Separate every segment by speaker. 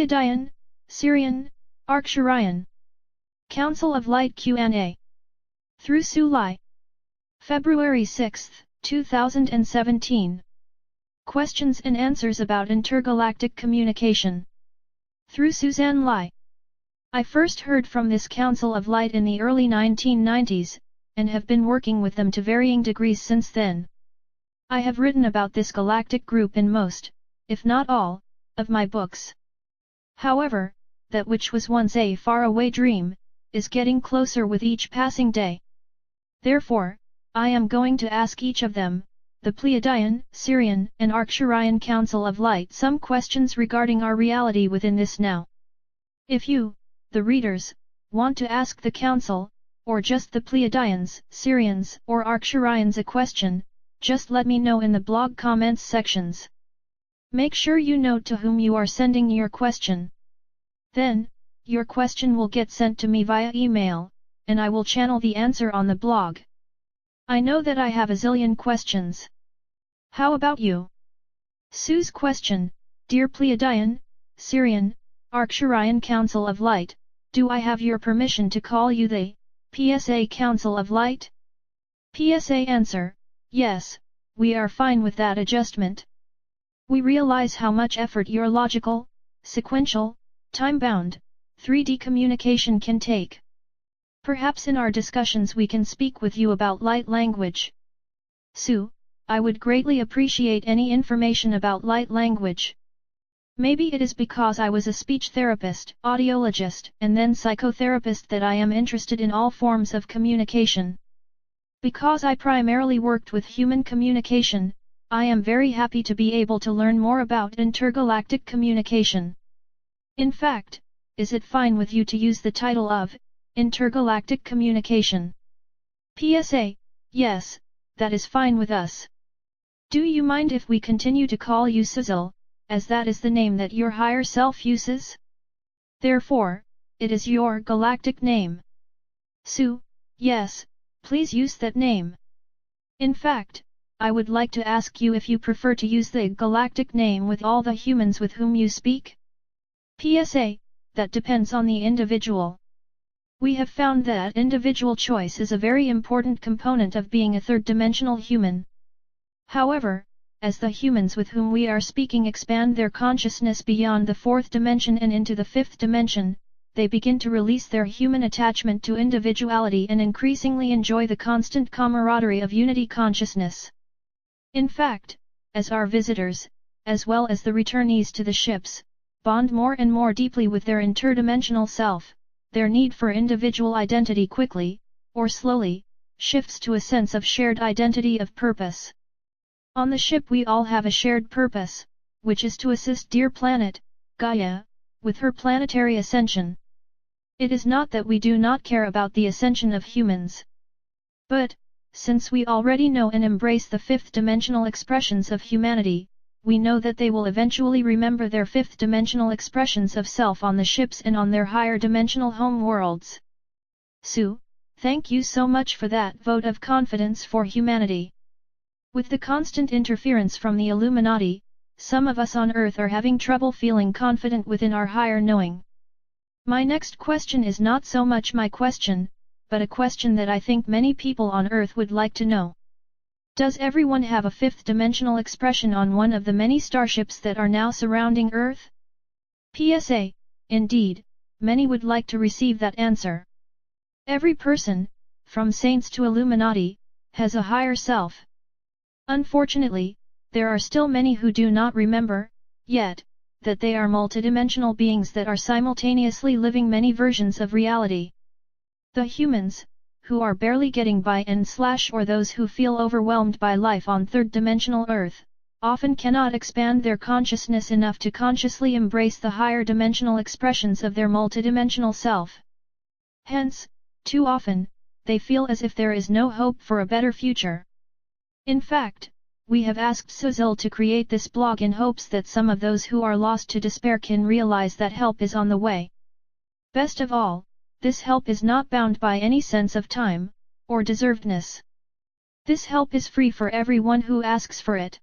Speaker 1: Pleiadian, Sirian, Arcturian. Council of Light Q&A. Through Su Lai. February 6, 2017. Questions and answers about intergalactic communication. Through Suzanne Lai. I first heard from this Council of Light in the early 1990s, and have been working with them to varying degrees since then. I have written about this galactic group in most, if not all, of my books. However, that which was once a faraway dream, is getting closer with each passing day. Therefore, I am going to ask each of them, the Pleiadian, Sirian, and Arcturian Council of Light, some questions regarding our reality within this now. If you, the readers, want to ask the Council, or just the Pleiadians, Sirians, or Arcturians a question, just let me know in the blog comments sections. Make sure you note to whom you are sending your question. Then, your question will get sent to me via email, and I will channel the answer on the blog. I know that I have a zillion questions. How about you? Sue's question: Dear Pleiadian, Sirian, Arcturian Council of Light, do I have your permission to call you the PSA Council of Light? PSA answer: Yes, we are fine with that adjustment. We realize how much effort your logical, sequential, time-bound, 3D communication can take. Perhaps in our discussions we can speak with you about light language. Sue, I would greatly appreciate any information about light language. Maybe it is because I was a speech therapist, audiologist, and then psychotherapist that I am interested in all forms of communication. Because I primarily worked with human communication, I am very happy to be able to learn more about intergalactic communication. In fact, is it fine with you to use the title of intergalactic communication? PSA: Yes, that is fine with us. Do you mind if we continue to call you Sizzle, as that is the name that your higher self uses? Therefore, it is your galactic name. Sue: Yes, please use that name. In fact, I would like to ask you if you prefer to use the galactic name with all the humans with whom you speak? PSA: That depends on the individual. We have found that individual choice is a very important component of being a third-dimensional human. However, as the humans with whom we are speaking expand their consciousness beyond the fourth dimension and into the fifth dimension, they begin to release their human attachment to individuality and increasingly enjoy the constant camaraderie of unity consciousness. In fact, as our visitors, as well as the returnees to the ships, bond more and more deeply with their interdimensional self, their need for individual identity quickly, or slowly, shifts to a sense of shared identity of purpose. On the ship we all have a shared purpose, which is to assist dear planet, Gaia, with her planetary ascension. It is not that we do not care about the ascension of humans. But, since we already know and embrace the fifth-dimensional expressions of humanity, we know that they will eventually remember their fifth-dimensional expressions of self on the ships and on their higher-dimensional home worlds. Sue, thank you so much for that vote of confidence for humanity. With the constant interference from the Illuminati, some of us on Earth are having trouble feeling confident within our higher knowing. My next question is not so much my question, but a question that I think many people on Earth would like to know. Does everyone have a fifth-dimensional expression on one of the many starships that are now surrounding Earth? PSA: Indeed, many would like to receive that answer. Every person, from saints to Illuminati, has a higher self. Unfortunately, there are still many who do not remember, yet, that they are multidimensional beings that are simultaneously living many versions of reality. The humans, who are barely getting by or those who feel overwhelmed by life on third-dimensional Earth, often cannot expand their consciousness enough to consciously embrace the higher dimensional expressions of their multidimensional self. Hence, too often, they feel as if there is no hope for a better future. In fact, we have asked Suzil to create this blog in hopes that some of those who are lost to despair can realize that help is on the way. Best of all, this help is not bound by any sense of time, or deservedness. This help is free for everyone who asks for it.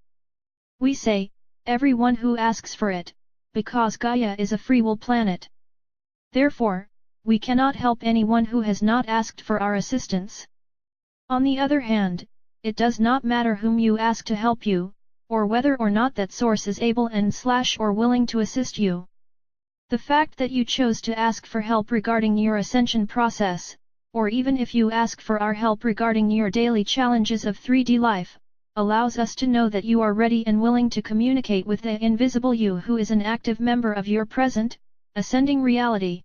Speaker 1: We say, everyone who asks for it, because Gaia is a free will planet. Therefore, we cannot help anyone who has not asked for our assistance. On the other hand, it does not matter whom you ask to help you, or whether or not that source is able and/or willing to assist you. The fact that you chose to ask for help regarding your ascension process, or even if you ask for our help regarding your daily challenges of 3D life, allows us to know that you are ready and willing to communicate with the invisible you who is an active member of your present, ascending reality.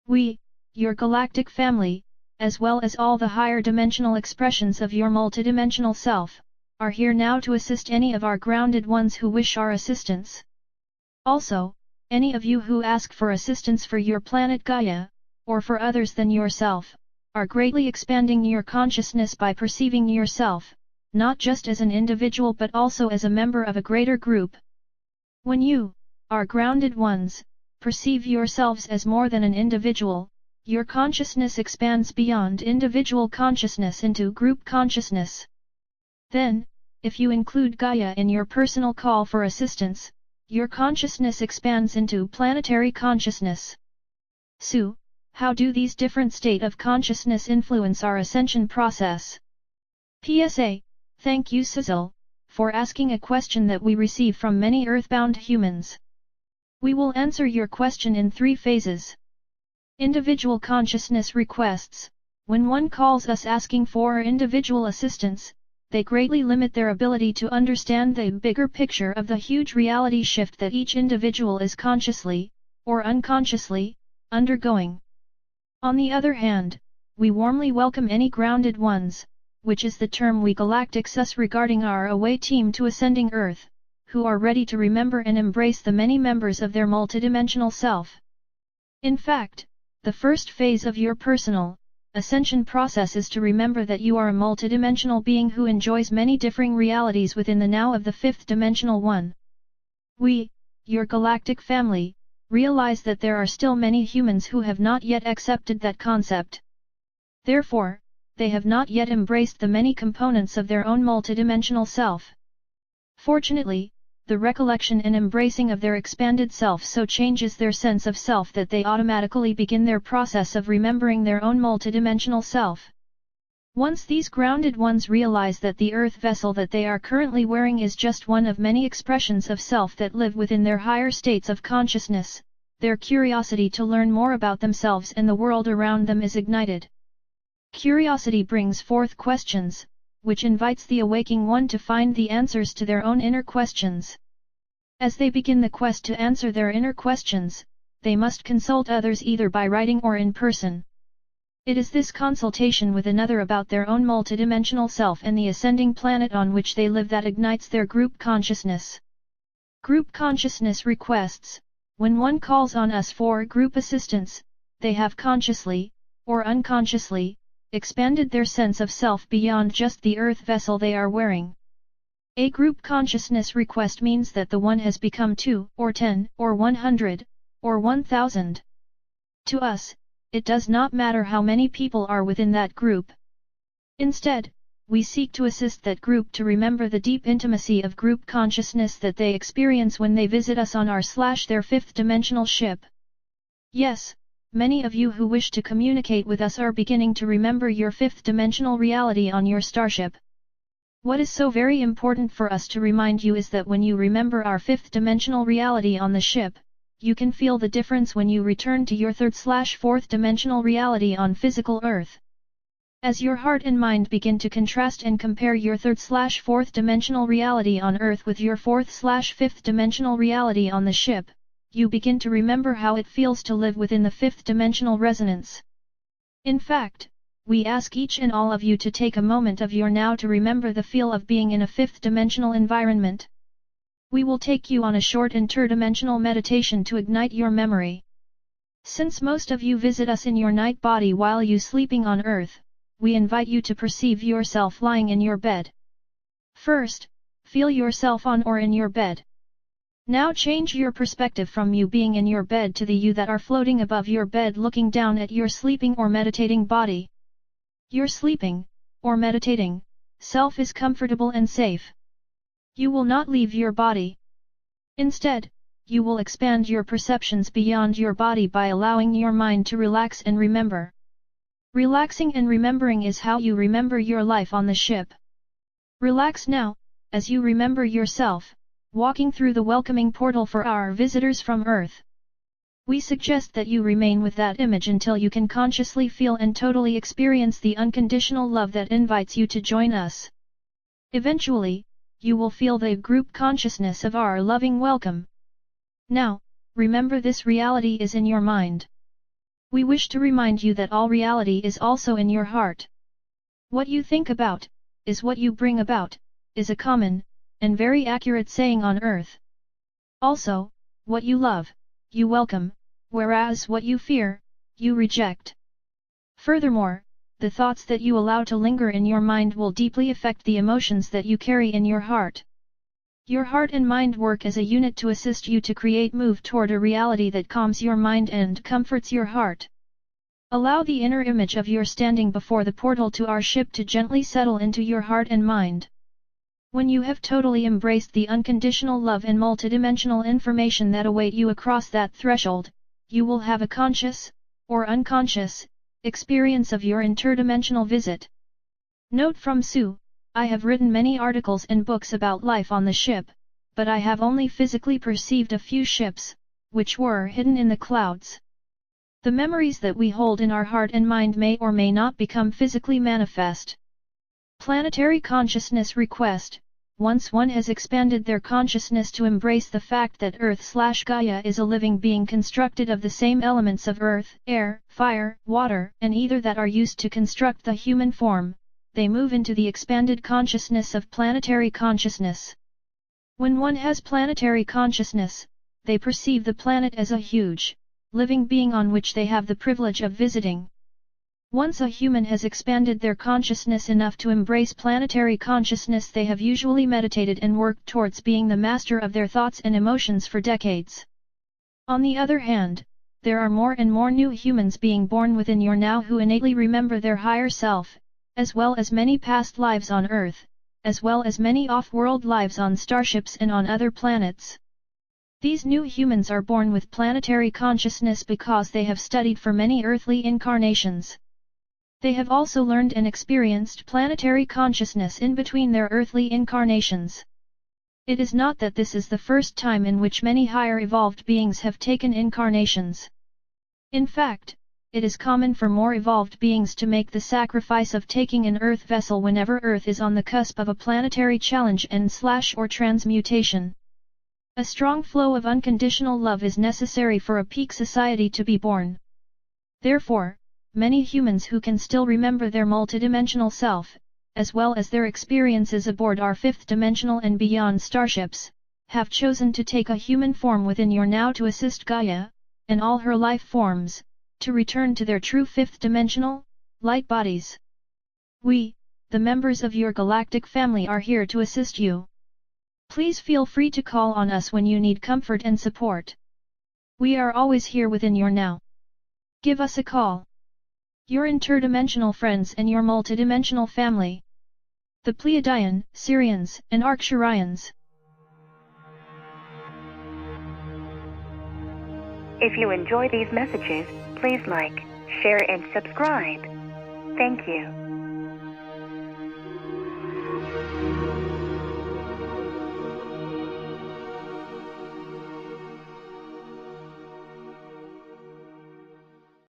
Speaker 1: We, your galactic family, as well as all the higher dimensional expressions of your multidimensional self, are here now to assist any of our grounded ones who wish our assistance. Also, any of you who ask for assistance for your planet Gaia, or for others than yourself, are greatly expanding your consciousness by perceiving yourself, not just as an individual but also as a member of a greater group. When you, our grounded ones, perceive yourselves as more than an individual, your consciousness expands beyond individual consciousness into group consciousness. Then, if you include Gaia in your personal call for assistance, your consciousness expands into planetary consciousness. So, how do these different state of consciousness influence our ascension process? PSA, thank you Sizzle, for asking a question that we receive from many earthbound humans. We will answer your question in 3 phases. Individual consciousness requests. When one calls us asking for individual assistance, they greatly limit their ability to understand the bigger picture of the huge reality shift that each individual is consciously, or unconsciously, undergoing. On the other hand, we warmly welcome any grounded ones, which is the term we galactics us regarding our away team to ascending Earth, who are ready to remember and embrace the many members of their multidimensional self. In fact, the first phase of your personal ascension process is to remember that you are a multidimensional being who enjoys many differing realities within the now of the 5th dimensional one. We, your galactic family, realize that there are still many humans who have not yet accepted that concept. Therefore, they have not yet embraced the many components of their own multidimensional self. Fortunately, the recollection and embracing of their expanded self so changes their sense of self that they automatically begin their process of remembering their own multidimensional self. Once these grounded ones realize that the earth vessel that they are currently wearing is just one of many expressions of self that live within their higher states of consciousness, their curiosity to learn more about themselves and the world around them is ignited. Curiosity brings forth questions, which invites the awaking one to find the answers to their own inner questions. As they begin the quest to answer their inner questions, they must consult others either by writing or in person. It is this consultation with another about their own multidimensional self and the ascending planet on which they live that ignites their group consciousness. Group consciousness requests. When one calls on us for group assistance, they have consciously, or unconsciously, expanded their sense of self beyond just the earth vessel they are wearing. A group consciousness request means that the one has become 2, or 10, or 100, or 1000. To us, it does not matter how many people are within that group. Instead, we seek to assist that group to remember the deep intimacy of group consciousness that they experience when they visit us on their 5th dimensional ship. Yes, many of you who wish to communicate with us are beginning to remember your 5th dimensional reality on your starship. What is so very important for us to remind you is that when you remember our 5th dimensional reality on the ship, you can feel the difference when you return to your 3rd/4th dimensional reality on physical Earth. As your heart and mind begin to contrast and compare your 3rd/4th dimensional reality on Earth with your 4th/5th dimensional reality on the ship, you begin to remember how it feels to live within the 5th dimensional resonance. In fact, we ask each and all of you to take a moment of your now to remember the feel of being in a 5th dimensional environment. We will take you on a short interdimensional meditation to ignite your memory. Since most of you visit us in your night body while you sleeping on Earth, we invite you to perceive yourself lying in your bed. First, feel yourself on or in your bed. Now change your perspective from you being in your bed to the you that are floating above your bed looking down at your sleeping or meditating body. Your sleeping, or meditating, self is comfortable and safe. You will not leave your body. Instead, you will expand your perceptions beyond your body by allowing your mind to relax and remember. Relaxing and remembering is how you remember your life on the ship. Relax now, as you remember yourself, walking through the welcoming portal for our visitors from Earth. We suggest that you remain with that image until you can consciously feel and totally experience the unconditional love that invites you to join us. Eventually, you will feel the group consciousness of our loving welcome. Now, remember this reality is in your mind. We wish to remind you that all reality is also in your heart. What you think about, is what you bring about, is a common, and very accurate saying on Earth. Also, what you love, you welcome, whereas what you fear, you reject. Furthermore, the thoughts that you allow to linger in your mind will deeply affect the emotions that you carry in your heart. Your heart and mind work as a unit to assist you to move toward a reality that calms your mind and comforts your heart. Allow the inner image of your standing before the portal to our ship to gently settle into your heart and mind. When you have totally embraced the unconditional love and multidimensional information that await you across that threshold, you will have a conscious, or unconscious, experience of your interdimensional visit. Note from Sue: I have written many articles and books about life on the ship, but I have only physically perceived a few ships, which were hidden in the clouds. The memories that we hold in our heart and mind may or may not become physically manifest. Planetary Consciousness Request: once one has expanded their consciousness to embrace the fact that Earth/Gaia is a living being constructed of the same elements of earth, air, fire, water, and ether that are used to construct the human form, they move into the expanded consciousness of planetary consciousness. When one has planetary consciousness, they perceive the planet as a huge, living being on which they have the privilege of visiting. Once a human has expanded their consciousness enough to embrace planetary consciousness, they have usually meditated and worked towards being the master of their thoughts and emotions for decades. On the other hand, there are more and more new humans being born within your now who innately remember their higher self, as well as many past lives on Earth, as well as many off-world lives on starships and on other planets. These new humans are born with planetary consciousness because they have studied for many earthly incarnations. They have also learned and experienced planetary consciousness in between their earthly incarnations. It is not that this is the first time in which many higher evolved beings have taken incarnations. In fact, it is common for more evolved beings to make the sacrifice of taking an Earth vessel whenever Earth is on the cusp of a planetary challenge and/or transmutation. A strong flow of unconditional love is necessary for a peak society to be born. Therefore, many humans who can still remember their multidimensional self, as well as their experiences aboard our fifth-dimensional and beyond starships, have chosen to take a human form within your now to assist Gaia, and all her life forms, to return to their true fifth-dimensional, light bodies. We, the members of your galactic family, are here to assist you. Please feel free to call on us when you need comfort and support. We are always here within your now. Give us a call. Your interdimensional friends and your multidimensional family. The Pleiadian, Sirians, and Arcturians.
Speaker 2: If you enjoy these messages, please like, share and subscribe. Thank you.